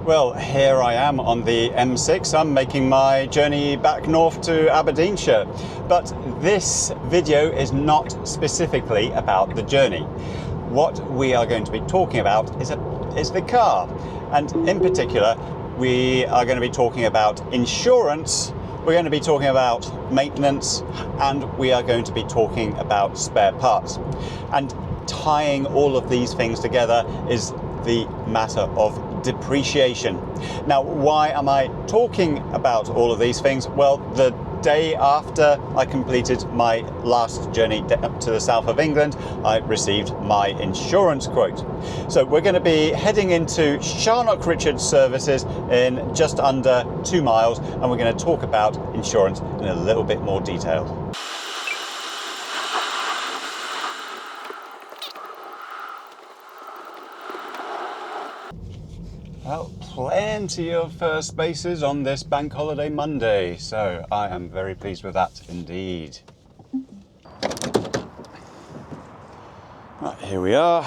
Well, here I am on the M6. I'm making my journey back north to Aberdeenshire. But this video is not specifically about the journey. What we are going to be talking about is the car. And in particular, we are going to be talking about insurance, we're going to be talking about maintenance, and we are going to be talking about spare parts. And tying all of these things together is the matter of depreciation. Now, why am I talking about all of these things? Well, the day after I completed my last journey up to the south of England, I received my insurance quote. So we're going to be heading into Sharnock Richards services in just under 2 miles, and we're going to talk about insurance in a little bit more detail. Well, plenty of spaces on this bank holiday Monday, so I am very pleased with that indeed. Right, here we are.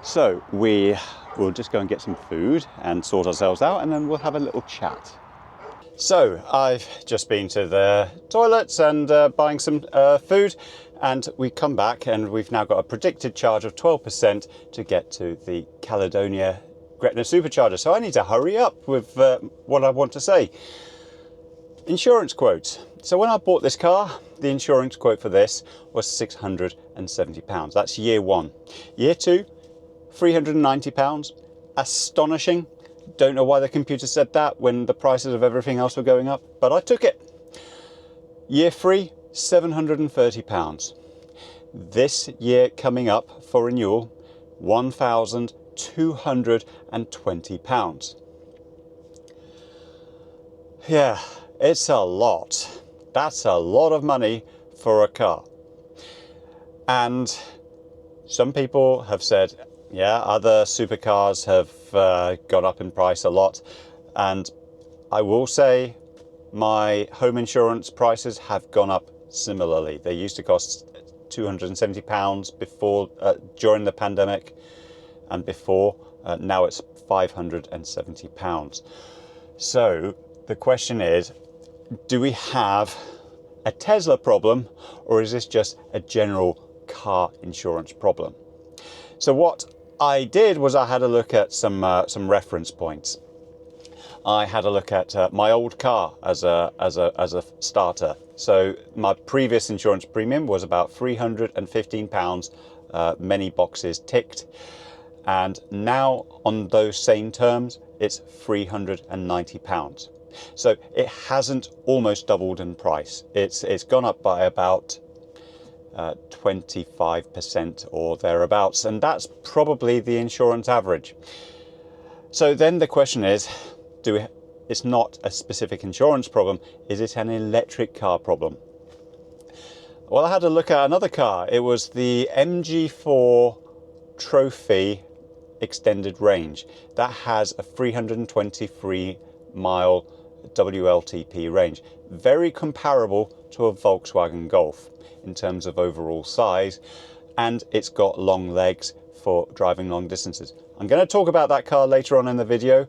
So we will just go and get some food and sort ourselves out, and then we'll have a little chat. So I've just been to the toilets and buying some food, and we come back and we've now got a predicted charge of 12% to get to the Calendonia Gretna Supercharger. So I need to hurry up with what I want to say. Insurance quotes. So when I bought this car, the insurance quote for this was £670. That's year one. Year two, £390. Astonishing. Don't know why the computer said that when the prices of everything else were going up, but I took it. Year three, £730. This year coming up for renewal, £1,220. Yeah, it's a lot. That's a lot of money for a car. And some people have said, yeah, other supercars have gone up in price a lot. And I will say my home insurance prices have gone up similarly. They used to cost £270 before, during the pandemic, and before, now it's £570. So the question is, do we have a Tesla problem, or is this just a general car insurance problem? So what I did was I had a look at some reference points. I had a look at my old car as a starter. So my previous insurance premium was about £315, many boxes ticked. And now on those same terms, it's £390. So it hasn't almost doubled in price. It's gone up by about 25% or thereabouts, and that's probably the insurance average. So then the question is, it's not a specific insurance problem, is it an electric car problem? Well, I had a look at another car. It was the MG4 Trophy extended range. That has a 323 mile WLTP range. Very comparable to a Volkswagen Golf in terms of overall size, and it's got long legs for driving long distances. I'm going to talk about that car later on in the video,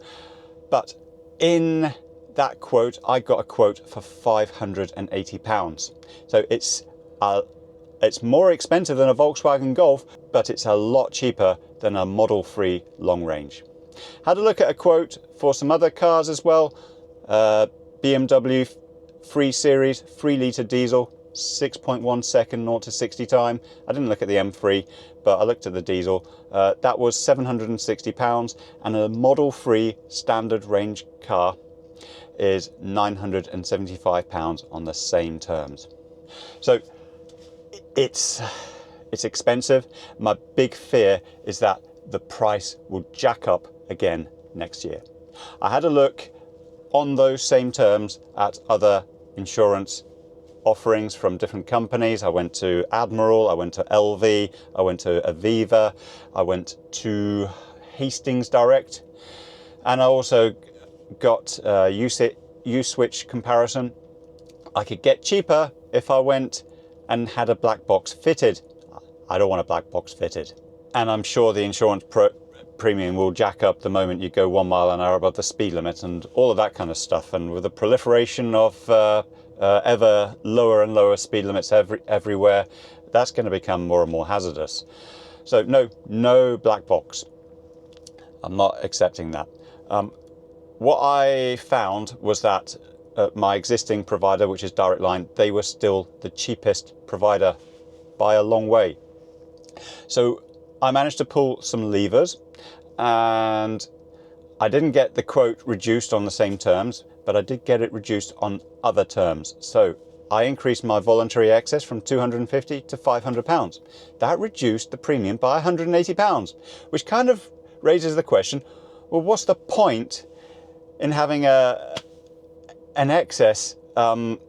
but in that quote, I got a quote for £580. So it's more expensive than a Volkswagen Golf, but it's a lot cheaper than a Model 3 long range. Had a look at a quote for some other cars as well. BMW 3 Series, 3 litre diesel, 6.1 second 0 to 60 time. I didn't look at the M3, but I looked at the diesel. That was £760, and a Model 3 standard range car is £975 on the same terms. So it's expensive. My big fear is that the price will jack up again next year. I had a look on those same terms at other insurance offerings from different companies. I went to Admiral, I went to LV, I went to Aviva, I went to Hastings Direct, and I also got U-Switch comparison. I could get cheaper if I went and had a black box fitted. I don't want a black box fitted. And I'm sure the insurance premium will jack up the moment you go 1 mile an hour above the speed limit and all of that kind of stuff. And with the proliferation of ever lower and lower speed limits everywhere, that's going to become more and more hazardous. So no black box. I'm not accepting that. What I found was that my existing provider, which is Direct Line, they were still the cheapest provider by a long way. So I managed to pull some levers, and I didn't get the quote reduced on the same terms, but I did get it reduced on other terms. So I increased my voluntary excess from £250 to £500. That reduced the premium by £180, which kind of raises the question, well, what's the point in having an excess in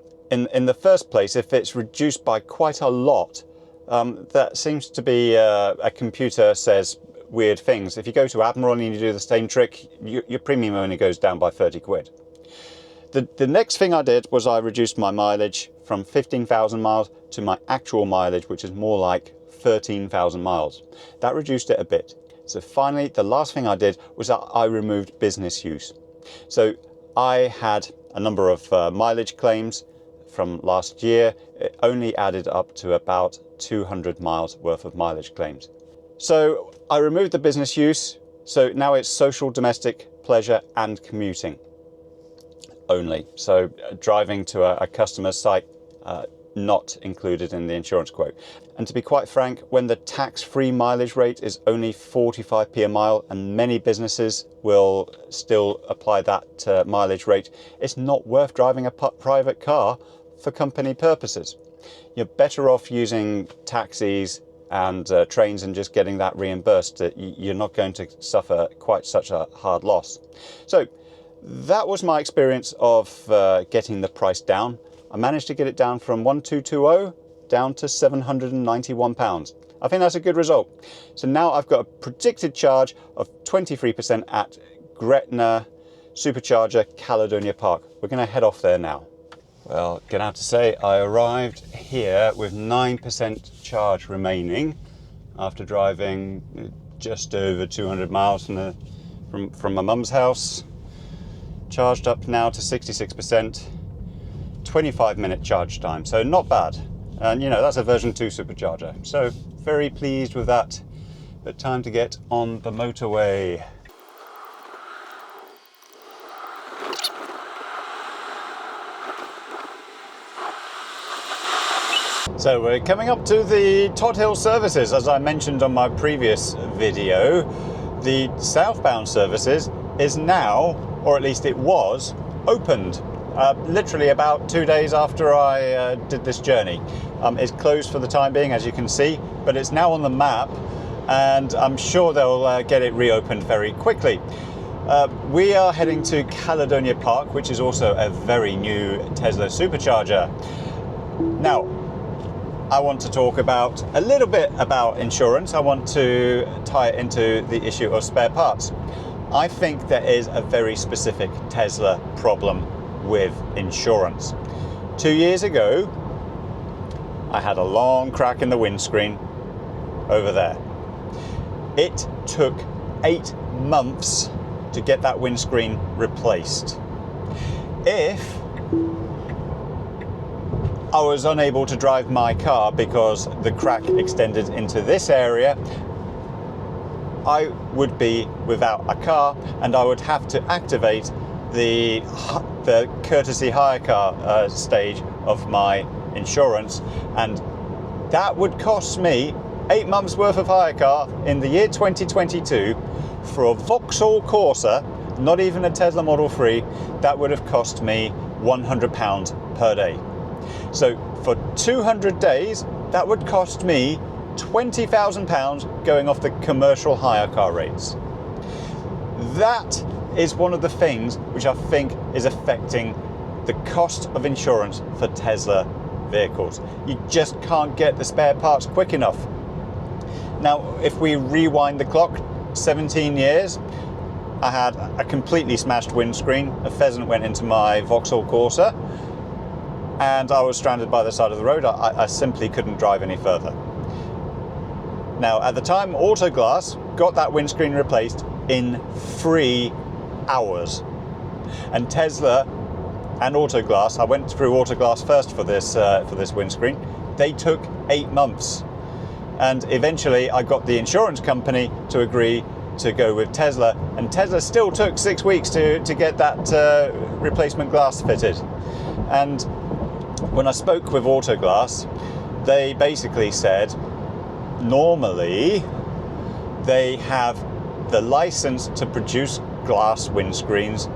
the first place if it's reduced by quite a lot? That seems to be a computer says weird things. If you go to Admiral and you do the same trick, your premium only goes down by 30 quid. The next thing I did was I reduced my mileage from 15,000 miles to my actual mileage, which is more like 13,000 miles. That reduced it a bit. So finally, the last thing I did was that I removed business use. So I had a number of mileage claims from last year. It only added up to about 200 miles worth of mileage claims. So I removed the business use. So now it's social, domestic, pleasure and commuting only. So driving to a customer's site, not included in the insurance quote. And to be quite frank, when the tax-free mileage rate is only 45p a mile and many businesses will still apply that mileage rate, it's not worth driving a private car for company purposes. You're better off using taxis and trains and just getting that reimbursed. You're not going to suffer quite such a hard loss. So that was my experience of getting the price down. I managed to get it down from 1220 down to £791. I think that's a good result. So now I've got a predicted charge of 23% at Gretna Supercharger, Calendonia Park. We're going to head off there now. Well, gonna have to say I arrived here with 9% charge remaining after driving just over 200 miles from my mum's house. Charged up now to 66%, 25-minute charge time, so not bad. And you know, that's a version 2 supercharger, so very pleased with that. But time to get on the motorway. So we're coming up to the Todd Hill services. As I mentioned on my previous video, the southbound services is now, or at least it was, opened. Literally about 2 days after I did this journey. It's closed for the time being, as you can see, but it's now on the map, and I'm sure they'll get it reopened very quickly. We are heading to Calendonia Park, which is also a very new Tesla supercharger. Now, I want to talk about a little bit about insurance. I want to tie it into the issue of spare parts. I think there is a very specific Tesla problem with insurance. 2 years ago, I had a long crack in the windscreen over there. It took 8 months to get that windscreen replaced. If I was unable to drive my car because the crack extended into this area, I would be without a car and I would have to activate the courtesy hire car stage of my insurance, and that would cost me 8 months worth of hire car in the year 2022 for a Vauxhall Corsa, not even a Tesla Model 3. That would have cost me £100 per day. So for 200 days, that would cost me £20,000 going off the commercial hire car rates. That is one of the things which I think is affecting the cost of insurance for Tesla vehicles. You just can't get the spare parts quick enough. Now, if we rewind the clock 17 years, I had a completely smashed windscreen. A pheasant went into my Vauxhall Corsa, and I was stranded by the side of the road. I simply couldn't drive any further. Now, at the time, Autoglass got that windscreen replaced in 3 hours. And Tesla and Autoglass, I went through Autoglass first for this windscreen, they took 8 months. And eventually I got the insurance company to agree to go with Tesla, and Tesla still took 6 weeks to get that replacement glass fitted. And when I spoke with Autoglass, they basically said normally they have the license to produce glass windscreens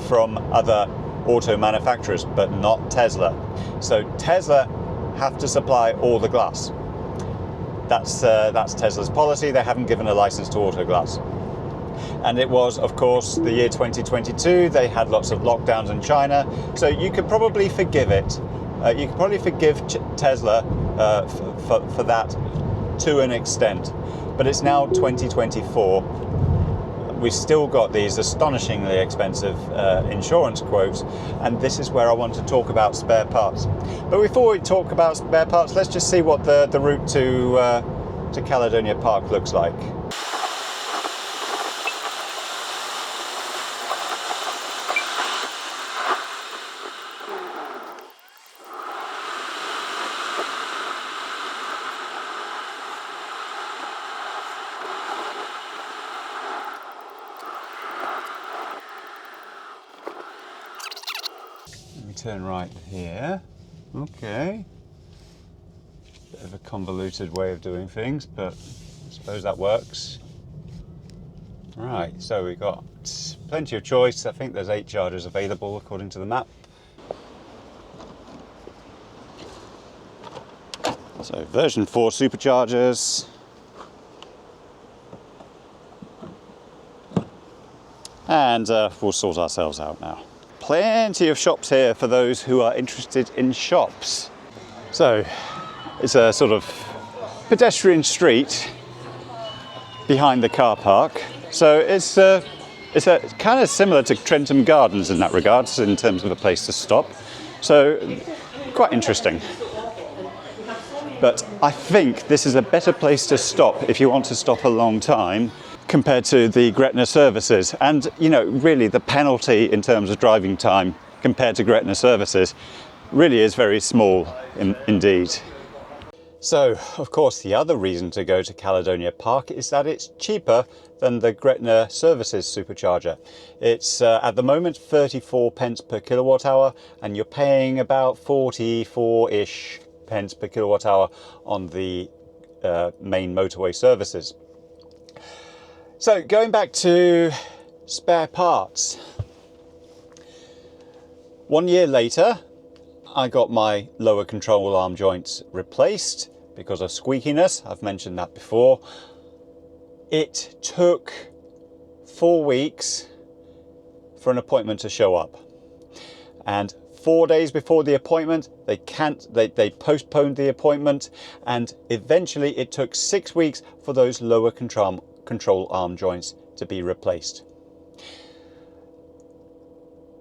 from other auto manufacturers, but not Tesla. So Tesla have to supply all the glass. That's Tesla's policy. They haven't given a license to Autoglass. And it was, of course, the year 2022. They had lots of lockdowns in China, so you could probably forgive it. You could probably forgive Tesla for that to an extent. But it's now 2024. We've still got these astonishingly expensive insurance quotes, and this is where I want to talk about spare parts. But before we talk about spare parts, let's just see what the route to Calendonia Park looks like. Turn right here. Okay. Bit of a convoluted way of doing things, but I suppose that works. Right, so we've got plenty of choice. I think there's 8 chargers available according to the map. So version 4 superchargers. And we'll sort ourselves out now. Plenty of shops here for those who are interested in shops. So it's a sort of pedestrian street behind the car park. So it's a kind of similar to Trentham Gardens in that regards, in terms of a place to stop. So quite interesting. But I think this is a better place to stop if you want to stop a long time compared to the Gretna services. And, you know, really the penalty in terms of driving time compared to Gretna services really is very small indeed. So, of course, the other reason to go to Calendonia Park is that it's cheaper than the Gretna services supercharger. It's at the moment 34 pence per kilowatt hour, and you're paying about 44-ish pence per kilowatt hour on the main motorway services. So going back to spare parts. 1 year later, I got my lower control arm joints replaced because of squeakiness. I've mentioned that before. It took 4 weeks for an appointment to show up. And 4 days before the appointment, they postponed the appointment, and eventually it took 6 weeks for those lower control arm joints to be replaced.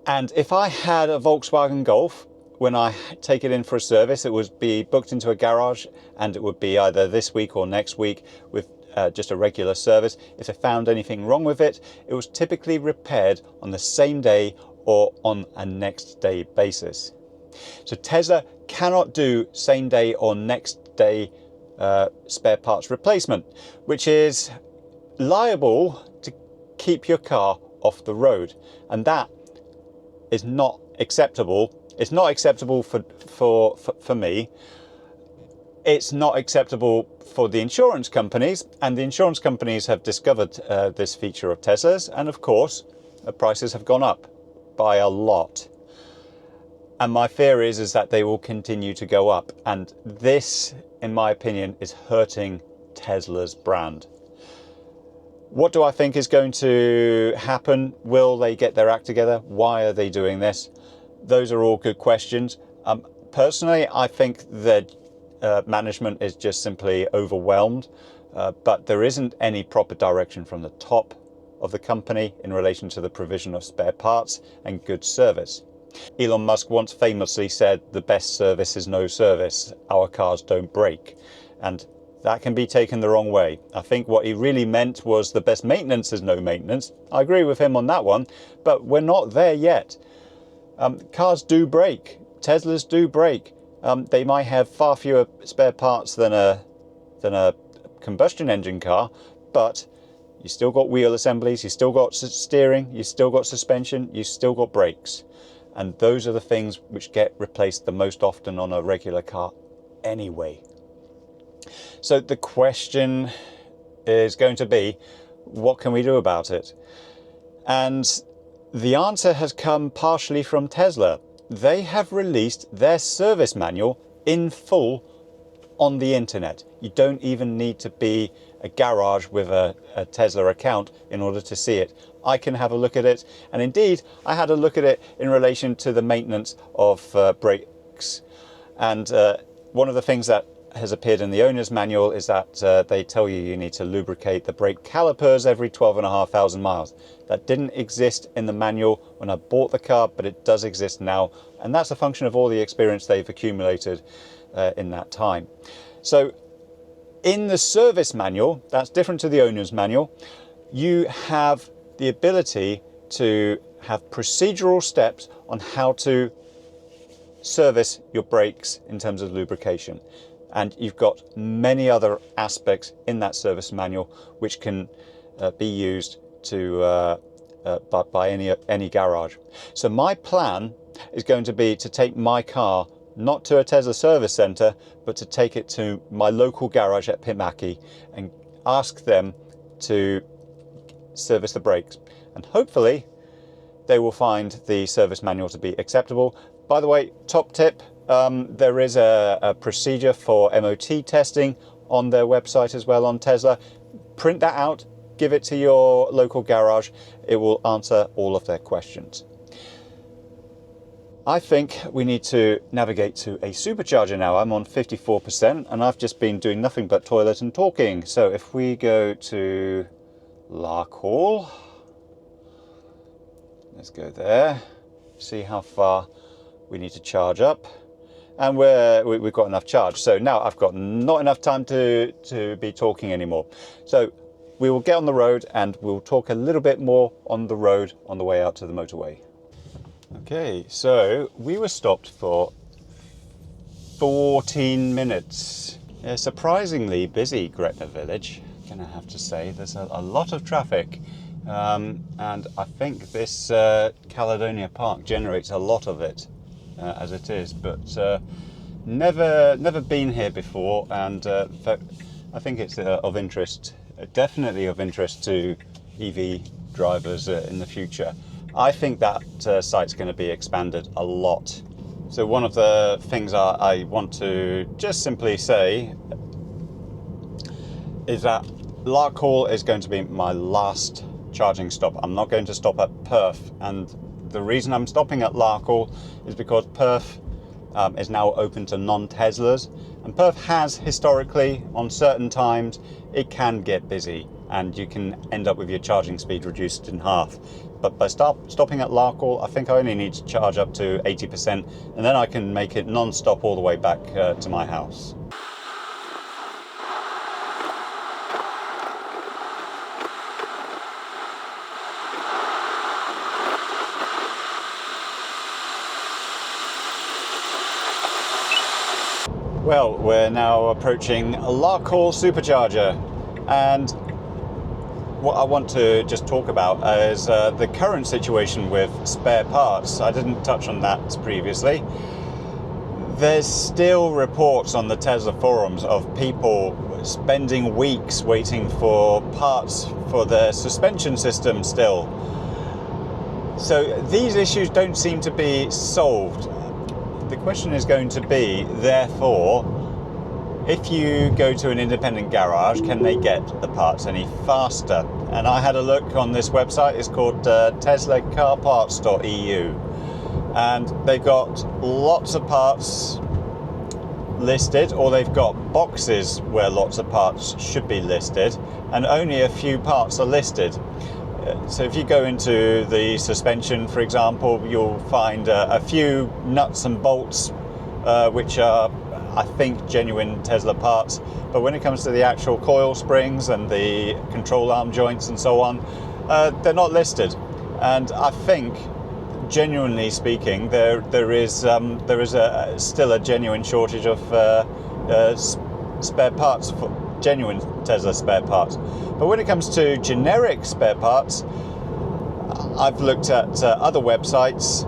And if I had a Volkswagen Golf, when I take it in for a service, it would be booked into a garage, and it would be either this week or next week with just a regular service. If they found anything wrong with it, it was typically repaired on the same day or on a next day basis. So Tesla cannot do same day or next day spare parts replacement, which is liable to keep your car off the road, and that is not acceptable. It's not acceptable for me. It's not acceptable for the insurance companies, and the insurance companies have discovered this feature of Tesla's, and of course the prices have gone up by a lot. And my fear is that they will continue to go up, and this, in my opinion, is hurting Tesla's brand. What do I think is going to happen? Will they get their act together? Why are they doing this? Those are all good questions. Personally, I think that management is just simply overwhelmed, but there isn't any proper direction from the top of the company in relation to the provision of spare parts and good service. Elon Musk once famously said, "The best service is no service. Our cars don't break." And That can be taken the wrong way. I think what he really meant was the best maintenance is no maintenance. I agree with him on that one, but we're not there yet. Cars do break. Teslas do break. They might have far fewer spare parts than a combustion engine car, but you still got wheel assemblies, you still got steering, you still got suspension, you still got brakes. And those are the things which get replaced the most often on a regular car anyway. So the question is going to be, what can we do about it? And the answer has come partially from Tesla. They have released their service manual in full on the internet. You don't even need to be a garage with a Tesla account in order to see it. I can have a look at it, and indeed I had a look at it in relation to the maintenance of brakes. And one of the things that has appeared in the owner's manual is that they tell you need to lubricate the brake calipers every 12,500 miles. That didn't exist in the manual when I bought the car, but it does exist now, and that's a function of all the experience they've accumulated in that time. So in the service manual, that's different to the owner's manual, you have the ability to have procedural steps on how to service your brakes in terms of lubrication. And you've got many other aspects in that service manual which can be used to by any garage. So my plan is going to be to take my car not to a Tesla service centre, but to take it to my local garage at Pitmackie and ask them to service the brakes. And hopefully they will find the service manual to be acceptable. By the way, top tip, there is a procedure for MOT testing on their website as well on Tesla. Print that out, give it to your local garage. It will answer all of their questions. I think we need to navigate to a supercharger now. I'm on 54% and I've just been doing nothing but toilet and talking. So if we go to Larkhall, let's go there, see how far we need to charge up. And we've got enough charge. So now I've got not enough time to be talking anymore. So we will get on the road and we'll talk a little bit more on the road on the way out to the motorway. Okay, so we were stopped for 14 minutes. Yeah, surprisingly busy Gretna village, gonna have to say. There's a lot of traffic. And I think this Calendonia Park generates a lot of it as it is, but never been here before, and I think it's of interest, definitely of interest to EV drivers in the future. I think that site's going to be expanded a lot. So one of the things I want to just simply say is that Larkhall is going to be my last charging stop. I'm not going to stop at Perth, and the reason I'm stopping at Larkhall is because Perth is now open to non-Teslas, and Perth has historically, on certain times, it can get busy and you can end up with your charging speed reduced in half. But by stopping at Larkhall, I think I only need to charge up to 80%, and then I can make it non-stop all the way back to my house. Well, we're now approaching Larkhall Supercharger, and what I want to just talk about is the current situation with spare parts. I didn't touch on that previously. There's still reports on the Tesla forums of people spending weeks waiting for parts for their suspension system still. So these issues don't seem to be solved. The question is going to be, therefore, if you go to an independent garage, can they get the parts any faster? And I had a look on this website. It's called teslacarparts.eu, and they've got lots of parts listed, or they've got boxes where lots of parts should be listed, and only a few parts are listed. So if you go into the suspension, for example, you'll find a few nuts and bolts which are I think, genuine Tesla parts, but when it comes to the actual coil springs and the control arm joints and so on, they're not listed. And I think, genuinely speaking, there is still a genuine shortage of spare parts, for genuine Tesla spare parts. But when it comes to generic spare parts, I've looked at other websites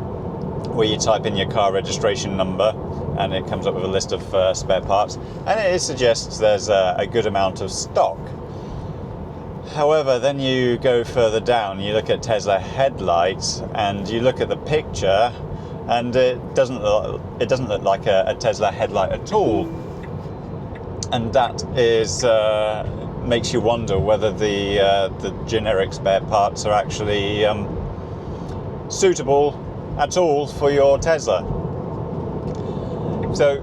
where you type in your car registration number and it comes up with a list of spare parts, and it suggests there's a good amount of stock. However, then you go further down, you look at Tesla headlights and you look at the picture, and it doesn't look like a Tesla headlight at all, and that is makes you wonder whether the generic spare parts are actually suitable at all for your Tesla. So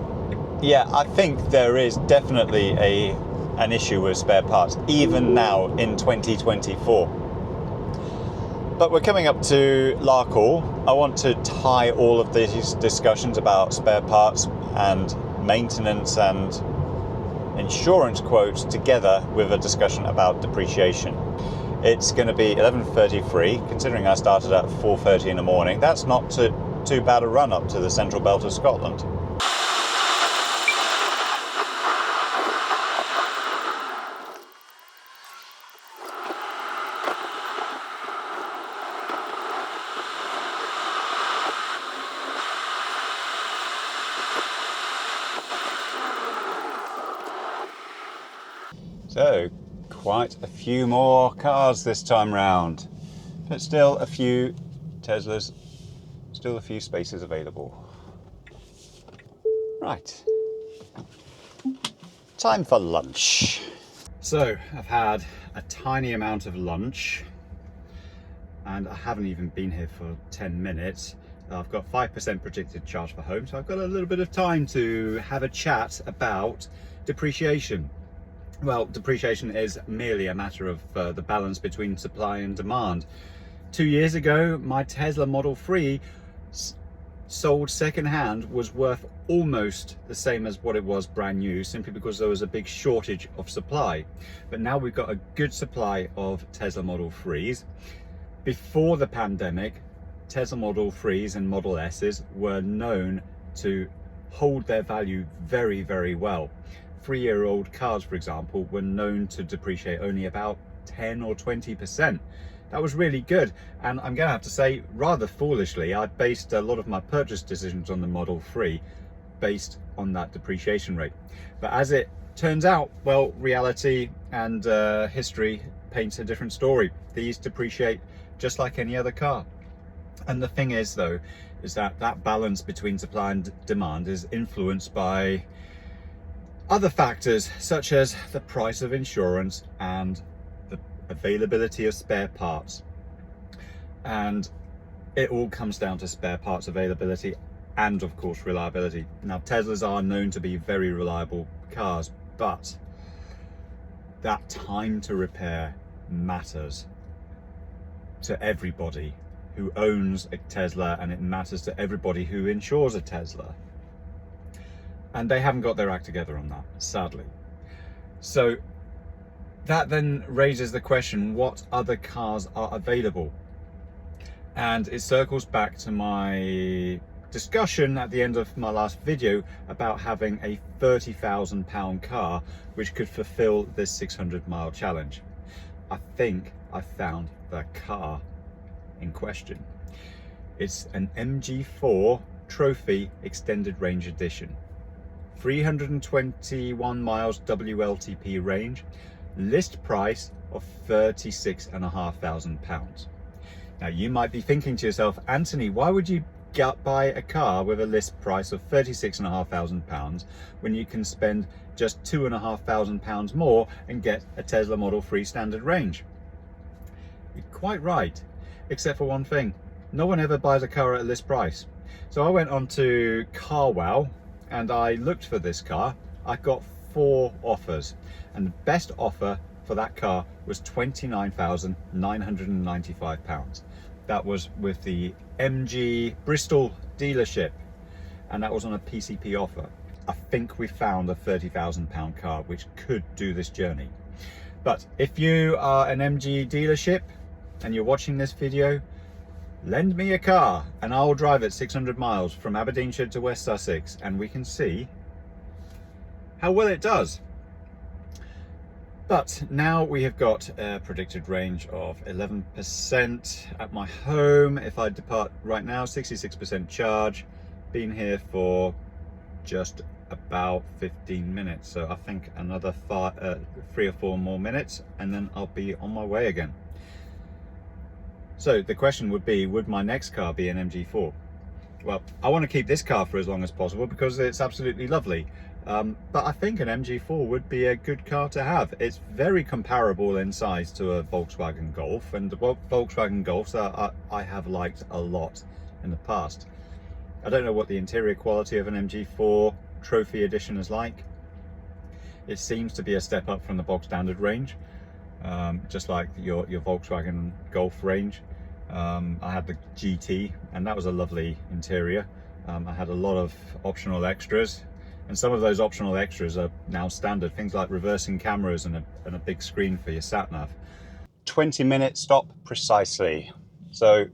yeah, I think there is definitely an issue with spare parts, even now in 2024. But we're coming up to Larkhall. I want to tie all of these discussions about spare parts and maintenance and insurance quotes together with a discussion about depreciation. It's going to be 11:33, considering I started at 4:30 in the morning. That's not too bad a run up to the central belt of Scotland. So, quite a few more cars this time round, but still a few Teslas, still a few spaces available. Right, time for lunch. So, I've had a tiny amount of lunch, and I haven't even been here for 10 minutes. I've got 5% predicted charge for home, so I've got a little bit of time to have a chat about depreciation. Well, depreciation is merely a matter of the balance between supply and demand. 2 years ago, my Tesla Model 3 sold second-hand was worth almost the same as what it was brand new, simply because there was a big shortage of supply. But now we've got a good supply of Tesla Model 3s. Before the pandemic, Tesla Model 3s and Model S's were known to hold their value very, very well. 3-year-old cars, for example, were known to depreciate only about 10 or 20%. That was really good, and I'm going to have to say, rather foolishly, I based a lot of my purchase decisions on the Model 3 based on that depreciation rate. But as it turns out, well, reality and history paints a different story. These depreciate just like any other car. And the thing is, though, is that balance between supply and demand is influenced by other factors, such as the price of insurance and the availability of spare parts. And it all comes down to spare parts availability and, of course, reliability. Now, Teslas are known to be very reliable cars, but that time to repair matters to everybody who owns a Tesla, and it matters to everybody who insures a Tesla. And they haven't got their act together on that, sadly. So that then raises the question, what other cars are available? And it circles back to my discussion at the end of my last video about having a £30,000 car which could fulfill this 600-mile challenge. I think I found the car in question. It's an MG4 Trophy Extended Range Edition. 321 miles WLTP range, list price of £36,500. Now you might be thinking to yourself, Anthony, why would you buy a car with a list price of £36,500 when you can spend just £2,500 more and get a Tesla Model 3 standard range? You're quite right, except for one thing. No one ever buys a car at a list price. So I went on to CarWow and I looked for this car. I got 4 offers, and the best offer for that car was £29,995. That was with the MG Bristol dealership, and that was on a PCP offer. I think we found a £30,000 car which could do this journey. But if you are an MG dealership and you're watching this video, lend me a car and I'll drive it 600 miles from Aberdeenshire to West Sussex and we can see how well it does. But now we have got a predicted range of 11% at my home. If I depart right now, 66% charge. Been here for just about 15 minutes. So I think another 3 or 4 more minutes and then I'll be on my way again. So the question would be, would my next car be an MG4? Well, I want to keep this car for as long as possible because it's absolutely lovely. But I think an MG4 would be a good car to have. It's very comparable in size to a Volkswagen Golf, and the Volkswagen Golfs I have liked a lot in the past. I don't know what the interior quality of an MG4 Trophy Edition is like. It seems to be a step up from the bog standard range, just like your Volkswagen Golf range. I had the GT and that was a lovely interior. I had a lot of optional extras. And some of those optional extras are now standard, things like reversing cameras and a big screen for your sat-nav. 20-minute stop precisely. So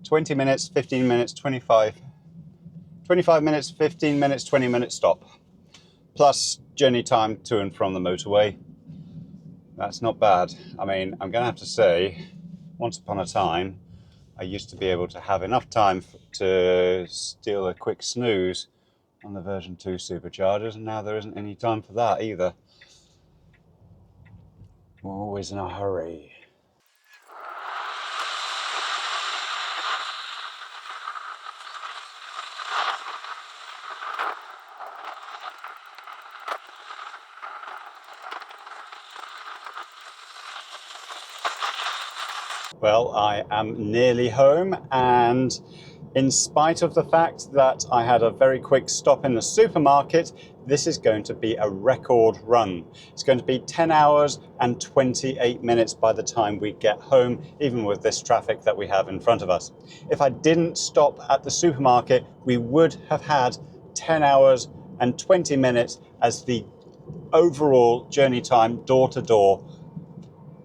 20 minutes, 15 minutes, 25 minutes, 15 minutes, 20-minute stop. Plus journey time to and from the motorway. That's not bad. I mean, I'm gonna have to say, once upon a time, I used to be able to have enough time to steal a quick snooze on the version 2 superchargers, and now there isn't any time for that either. We're always in a hurry. Well, I am nearly home, and in spite of the fact that I had a very quick stop in the supermarket, this is going to be a record run. It's going to be 10 hours and 28 minutes by the time we get home, even with this traffic that we have in front of us. If I didn't stop at the supermarket, we would have had 10 hours and 20 minutes as the overall journey time door to door.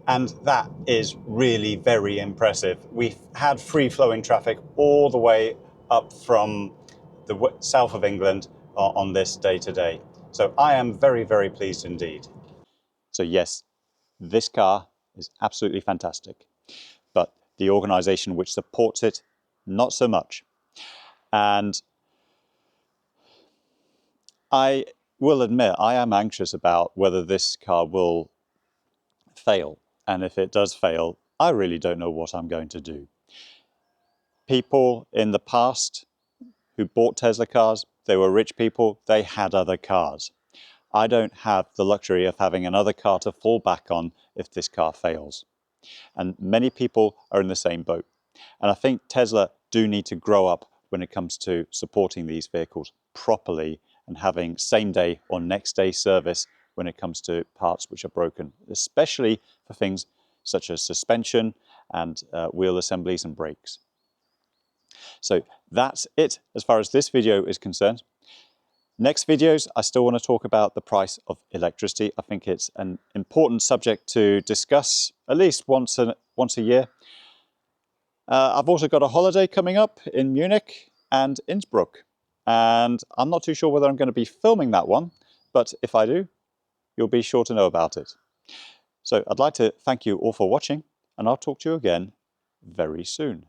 And that is really very impressive. We've had free-flowing traffic all the way up from the south of England on this day today. So I am very, very pleased indeed. So yes, this car is absolutely fantastic, but the organisation which supports it, not so much. And I will admit, I am anxious about whether this car will fail. And if it does fail, I really don't know what I'm going to do. People in the past who bought Tesla cars, they were rich people, they had other cars. I don't have the luxury of having another car to fall back on if this car fails. And many people are in the same boat. And I think Tesla do need to grow up when it comes to supporting these vehicles properly and having same day or next day service when it comes to parts which are broken, especially for things such as suspension and wheel assemblies and brakes. So that's it as far as this video is concerned. Next videos, I still want to talk about the price of electricity. I think it's an important subject to discuss at least once a year. I've also got a holiday coming up in Munich and Innsbruck, and I'm not too sure whether I'm going to be filming that one, but if I do, you'll be sure to know about it. So I'd like to thank you all for watching, and I'll talk to you again very soon.